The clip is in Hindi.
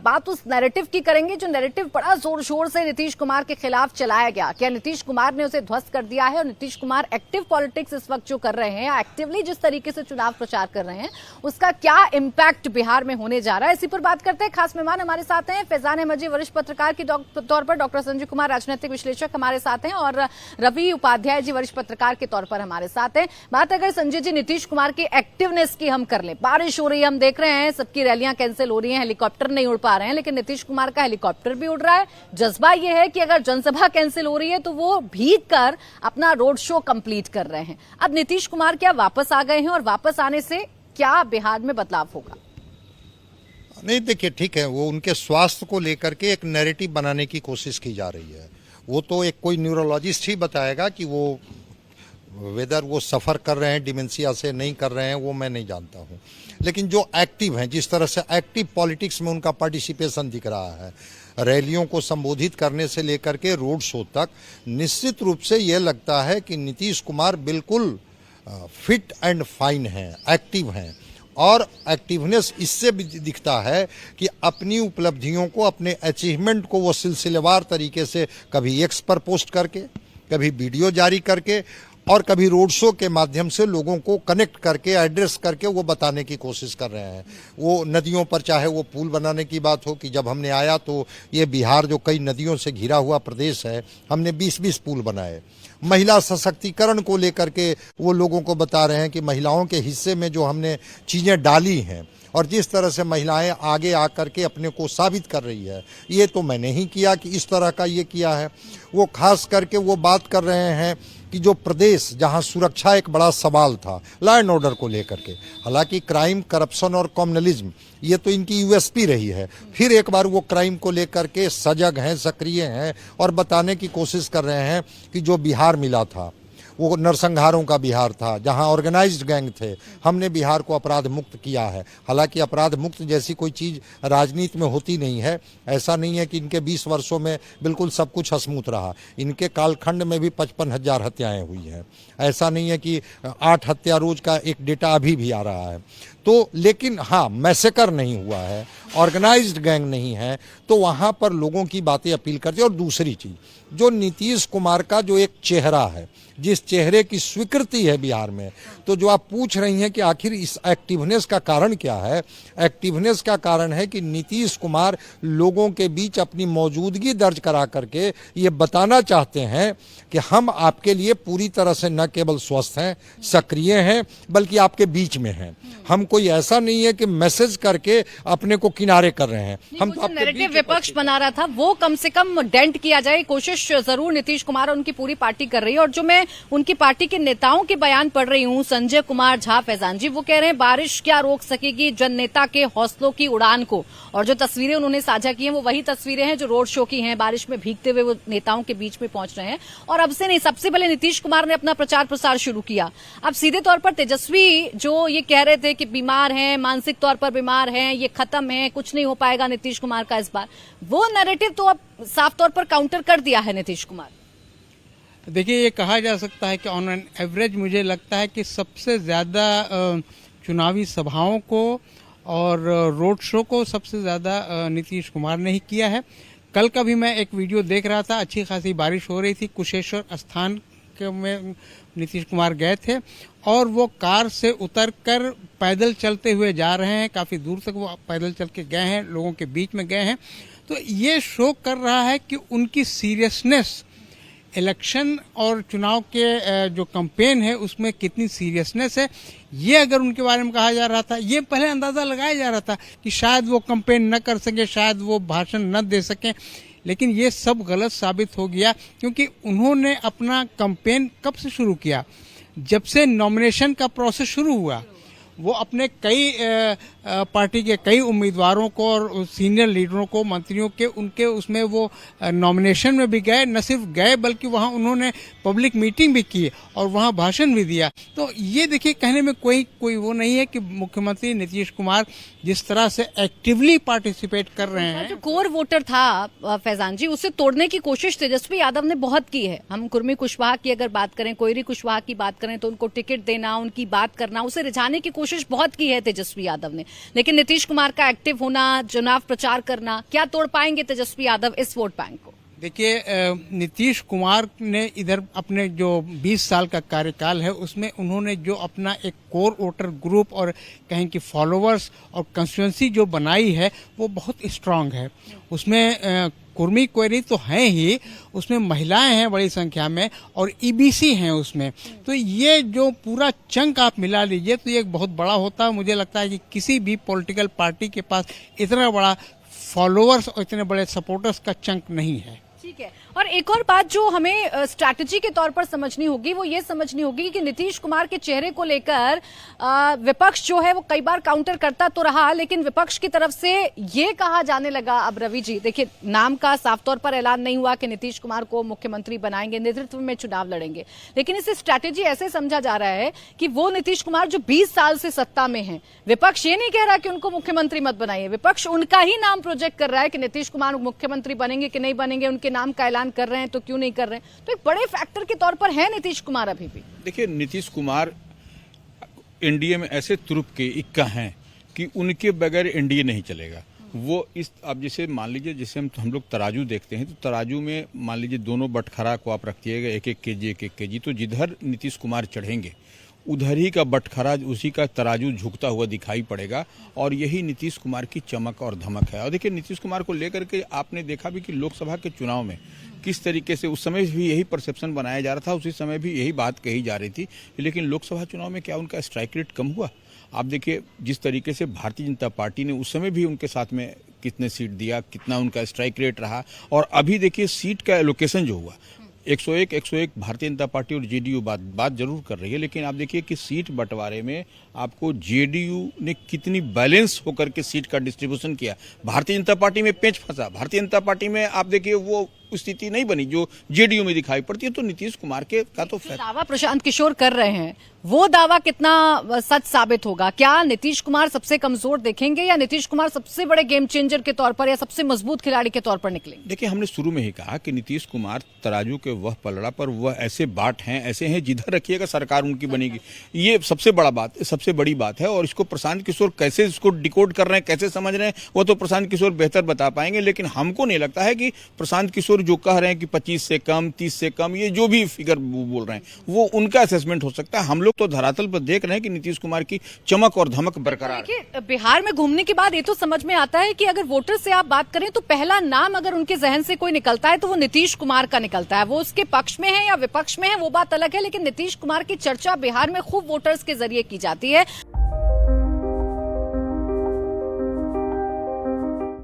बात उस नैरेटिव की करेंगे जो नैरेटिव बड़ा जोर शोर से नीतीश कुमार के खिलाफ चलाया गया। क्या नीतीश कुमार ने उसे ध्वस्त कर दिया है और नीतीश कुमार एक्टिव पॉलिटिक्स इस वक्त जो कर रहे हैं, एक्टिवली जिस तरीके से चुनाव प्रचार कर रहे हैं, उसका क्या इंपैक्ट बिहार में होने जा रहा है? इसी पर बात करते हैं। खास मेहमान हमारे साथ हैं फैजान अहमद जी, वरिष्ठ पत्रकार के तौर पर, डॉक्टर संजय कुमार राजनीतिक विश्लेषक हमारे साथ हैं, और रवि उपाध्याय जी वरिष्ठ पत्रकार के तौर पर हमारे साथ हैं। बात अगर संजय जी नीतीश कुमार की एक्टिवनेस की हम कर ले, बारिश हो रही है, हम देख रहे हैं सबकी रैलियां कैंसिल हो रही हैं, हेलीकॉप्टर नहीं उड़ पा रहे हैं, लेकिन नीतीश कुमार का हेलीकॉप्टर भी उड़ रहा है। जज्बा यह है कि अगर जनसभा कैंसिल हो रही है तो वो भीग कर अपना रोड शो कंप्लीट कर रहे हैं। अब नीतीश कुमार क्या वापस आ गए हैं, और वापस आने से क्या बिहार में बदलाव होगा? नहीं, देखिए, ठीक है, वो उनके स्वास्थ्य को लेकर के एक नैरेटिव बनाने की कोशिश की जा रही है। वो तो एक कोई न्यूरोलॉजिस्ट ही बताएगा कि वो वेदर वो सफ़र कर रहे हैं डिमेंशिया से, नहीं कर रहे हैं, वो मैं नहीं जानता हूँ। लेकिन जो एक्टिव हैं, जिस तरह से एक्टिव पॉलिटिक्स में उनका पार्टिसिपेशन दिख रहा है, रैलियों को संबोधित करने से लेकर के रोड शो तक, निश्चित रूप से ये लगता है कि नीतीश कुमार बिल्कुल फिट एंड फाइन हैं, एक्टिव हैं। और एक्टिवनेस इससे भी दिखता है कि अपनी उपलब्धियों को, अपने अचीवमेंट को वो सिलसिलेवार तरीके से कभी एक्स पर पोस्ट करके, कभी वीडियो जारी करके, और कभी रोड शो के माध्यम से लोगों को कनेक्ट करके, एड्रेस करके वो बताने की कोशिश कर रहे हैं। वो नदियों पर, चाहे वो पुल बनाने की बात हो कि जब हमने आया तो ये बिहार जो कई नदियों से घिरा हुआ प्रदेश है, हमने 20-20 पुल बनाए। महिला सशक्तिकरण को लेकर के वो लोगों को बता रहे हैं कि महिलाओं के हिस्से में जो हमने चीज़ें डाली हैं और जिस तरह से महिलाएं आगे आकर के अपने को साबित कर रही है, ये तो मैंने ही किया कि इस तरह का ये किया है। वो खास करके वो बात कर रहे हैं कि जो प्रदेश जहां सुरक्षा एक बड़ा सवाल था, लॉ एंड ऑर्डर को लेकर के, हालांकि क्राइम, करप्शन और कम्युनलिज्म ये तो इनकी यूएसपी रही है, फिर एक बार वो क्राइम को लेकर के सजग हैं, सक्रिय हैं और बताने की कोशिश कर रहे हैं कि जो बिहार मिला था वो नरसंहारों का बिहार था, जहां ऑर्गेनाइज्ड गैंग थे। हमने बिहार को अपराध मुक्त किया है। हालांकि अपराध मुक्त जैसी कोई चीज़ राजनीति में होती नहीं है। ऐसा नहीं है कि इनके 20 वर्षों में बिल्कुल सब कुछ हसमुख रहा। इनके कालखंड में भी 55,000 हत्याएं हुई हैं। ऐसा नहीं है कि 8 हत्या रोज का एक डेटा अभी भी आ रहा है। तो लेकिन हाँ, मैसेकर नहीं हुआ है, ऑर्गेनाइज्ड गैंग नहीं है, तो वहाँ पर लोगों की बातें अपील करती है। और दूसरी चीज़, जो नीतीश कुमार का जो एक चेहरा है, जिस चेहरे की स्वीकृति है बिहार में, तो जो आप पूछ रही हैं कि आखिर इस एक्टिवनेस का कारण क्या है, एक्टिवनेस का कारण है कि नीतीश कुमार लोगों के बीच अपनी मौजूदगी दर्ज करा करके ये बताना चाहते हैं कि हम आपके लिए पूरी तरह से न केवल स्वस्थ हैं, सक्रिय हैं, बल्कि आपके बीच में हैं। हम कोई ऐसा नहीं है कि मैसेज करके अपने को किनारे कर रहे हैं। हम तो नैरेटिव विपक्ष बना रहा था, वो कम से कम डेंट किया जाए, कोशिश जरूर नीतीश कुमार और उनकी पूरी पार्टी कर रही है। और जो मैं उनकी पार्टी के नेताओं के बयान पढ़ रही हूँ, संजय कुमार झा, फैजान जी, वो कह रहे हैं बारिश क्या रोक सकेगी जन नेता के हौसलों की उड़ान को। और जो तस्वीरें उन्होंने साझा की हैं वो वही तस्वीरें हैं जो रोड शो की हैं, बारिश में भीगते हुए वो नेताओं के बीच में पहुंच रहे हैं। और अब से नहीं, सबसे पहले नीतीश कुमार ने अपना प्रचार प्रसार शुरू किया। अब सीधे तौर पर तेजस्वी जो ये कह रहे थे कि बीमार हैं, मानसिक तौर पर बीमार हैं, ये खत्म है, कुछ नहीं हो पाएगा नीतीश कुमार का इस बार, वो नैरेटिव तो अब साफ तौर पर काउंटर कर दिया है नीतीश कुमार। देखिए, ये कहा जा सकता है कि ऑन एन एवरेज मुझे लगता है कि सबसे ज़्यादा चुनावी सभाओं को और रोड शो को सबसे ज़्यादा नीतीश कुमार ने ही किया है। कल का भी मैं एक वीडियो देख रहा था, अच्छी खासी बारिश हो रही थी, कुशेश्वर स्थान में नीतीश कुमार गए थे और वो कार से उतरकर पैदल चलते हुए जा रहे हैं। काफ़ी दूर तक वो पैदल चल के गए हैं, लोगों के बीच में गए हैं। तो ये शो कर रहा है कि उनकी सीरियसनेस इलेक्शन और चुनाव के जो कैंपेन है उसमें कितनी सीरियसनेस है। ये अगर उनके बारे में कहा जा रहा था, ये पहले अंदाज़ा लगाया जा रहा था कि शायद वो कैंपेन न कर सके, शायद वो भाषण न दे सकें, लेकिन ये सब गलत साबित हो गया। क्योंकि उन्होंने अपना कैंपेन कब से शुरू किया? जब से नॉमिनेशन का प्रोसेस शुरू हुआ। वो अपने कई पार्टी के कई उम्मीदवारों को और सीनियर लीडरों को, मंत्रियों के, उनके उसमें वो नॉमिनेशन में भी गए, न सिर्फ गए बल्कि वहाँ उन्होंने पब्लिक मीटिंग भी की और वहाँ भाषण भी दिया। तो ये देखिए, कहने में कोई वो नहीं है कि मुख्यमंत्री नीतीश कुमार जिस तरह से एक्टिवली पार्टिसिपेट कर रहे हैं। जो कोर वोटर था फैजान जी, उसे तोड़ने की कोशिश तेजस्वी यादव ने बहुत की है। हम कुर्मी कुशवाहा की अगर बात करें, कोयरी कुशवाहा की बात करें, तो उनको टिकट देना, उनकी बात करना, उसे रिझाने की कोशिश बहुत की है तेजस्वी यादव ने। लेकिन नीतीश कुमार का एक्टिव होना, चुनाव प्रचार करना, क्या तोड़ पाएंगे तेजस्वी यादव इस वोट बैंक को? देखिए, नीतीश कुमार ने इधर अपने जो 20 साल का कार्यकाल है उसमें उन्होंने जो अपना एक कोर वोटर ग्रुप और कहें कि फॉलोअर्स और कंस्टिट्यूंसी जो बनाई है वो बहुत स्ट्रांग है। उसमें कुर्मी क्वेरी तो हैं ही, उसमें महिलाएं हैं बड़ी संख्या में और ईबीसी हैं उसमें। तो ये जो पूरा चंक आप मिला लीजिए तो ये एक बहुत बड़ा होता है। मुझे लगता है कि किसी भी पॉलिटिकल पार्टी के पास इतना बड़ा फॉलोअर्स और इतने बड़े सपोर्टर्स का चंक नहीं है। ठीक है। और एक और बात जो हमें स्ट्रैटेजी के तौर पर समझनी होगी वो ये समझनी होगी कि नीतीश कुमार के चेहरे को लेकर विपक्ष जो है वो कई बार काउंटर करता तो रहा, लेकिन विपक्ष की तरफ से ये कहा जाने लगा, अब रवि जी देखिए, नाम का साफ तौर पर ऐलान नहीं हुआ कि नीतीश कुमार को मुख्यमंत्री बनाएंगे, नेतृत्व में चुनाव लड़ेंगे, लेकिन इसे स्ट्रैटेजी ऐसे समझा जा रहा है कि वो नीतीश कुमार जो 20 साल से सत्ता में है, विपक्ष ये नहीं कह रहा कि उनको मुख्यमंत्री मत बनाइए, विपक्ष उनका ही नाम प्रोजेक्ट कर रहा है कि नीतीश कुमार मुख्यमंत्री बनेंगे कि नहीं बनेंगे, उनके नाम का ऐलान कर रहे हैं तो क्यों नहीं कर रहे हैं। तो एक बड़े फैक्टर के तौर पर है नीतीश कुमार अभी भी। देखिए, नीतीश कुमार एनडीए में ऐसे तुरुप के इक्का हैं कि उनके बगैर एनडीए नहीं चलेगा। वो इस, अब जैसे मान लीजिए, जैसे हम लोग तराजू देखते हैं तो तराजू में मान लीजिए दोनों बटखरा को आप रखिएगा 1-1 केजी 1-1 केजी, तो जिधर नीतीश कुमार चढ़ेंगे उधर ही का बटखरा, उसी का तराजू झुकता हुआ दिखाई पड़ेगा। और यही नीतीश कुमार की चमक और धमक है। और देखिए, नीतीश कुमार को लेकर के आपने देखा भी कि लोकसभा के चुनाव में किस तरीके से उस समय भी यही परसेप्शन बनाया जा रहा था, उसी समय भी यही बात कही जा रही थी, लेकिन लोकसभा चुनाव में क्या उनका स्ट्राइक रेट कम हुआ? आप देखिए, जिस तरीके से भारतीय जनता पार्टी ने उस समय भी उनके साथ में कितने सीट दिया, कितना उनका स्ट्राइक रेट रहा, और अभी देखिए सीट का एलोकेशन जो हुआ 101 भारतीय जनता पार्टी और जेडीयू बात जरूर कर रही है, लेकिन आप देखिए कि सीट बंटवारे में आपको जेडीयू ने कितनी बैलेंस होकर के सीट का डिस्ट्रीब्यूशन किया। भारतीय जनता पार्टी में पेंच फंसा, भारतीय जनता पार्टी में आप देखिए वो स्थिति नहीं बनी जो जेडीयू में दिखाई पड़ती है। तो नीतीश कुमार के का तो दावा प्रशांत किशोर कर रहे हैं, वो दावा कितना सच साबित होगा? क्या नीतीश कुमार सबसे कमजोर देखेंगे या नीतीश कुमार सबसे बड़े गेम चेंजर के तौर पर या सबसे मजबूत खिलाड़ी के तौर पर निकलेंगे? देखिए, हमने शुरू में ही कहा कि नीतीश कुमार तराजू के वह पलड़ा पर वह ऐसे बाट हैं, ऐसे हैं जिधर रखिएगा सरकार उनकी बनेगी। ये सबसे बड़ी बात है। और इसको प्रशांत किशोर कैसे इसको डिकोड कर रहे हैं, कैसे समझ रहे हैं, वो तो प्रशांत किशोर बेहतर बता पाएंगे। लेकिन हमको नहीं लगता है कि प्रशांत किशोर जो कह रहे हैं कि 25 से कम, 30 से कम, ये जो भी फिगर बोल रहे हैं वो उनका असेसमेंट हो सकता है। हम लोग तो धरातल पर देख रहे हैं कि नीतीश कुमार की चमक और धमक बरकरार है। बिहार में घूमने के बाद ये तो समझ में आता है कि अगर वोटर से आप बात करें तो पहला नाम अगर उनके जहन से कोई निकलता है तो वो नीतीश कुमार का निकलता है। वो उसके पक्ष में है या विपक्ष में है वो बात अलग है, लेकिन नीतीश कुमार की चर्चा बिहार में खूब वोटर्स के जरिए की जाती है।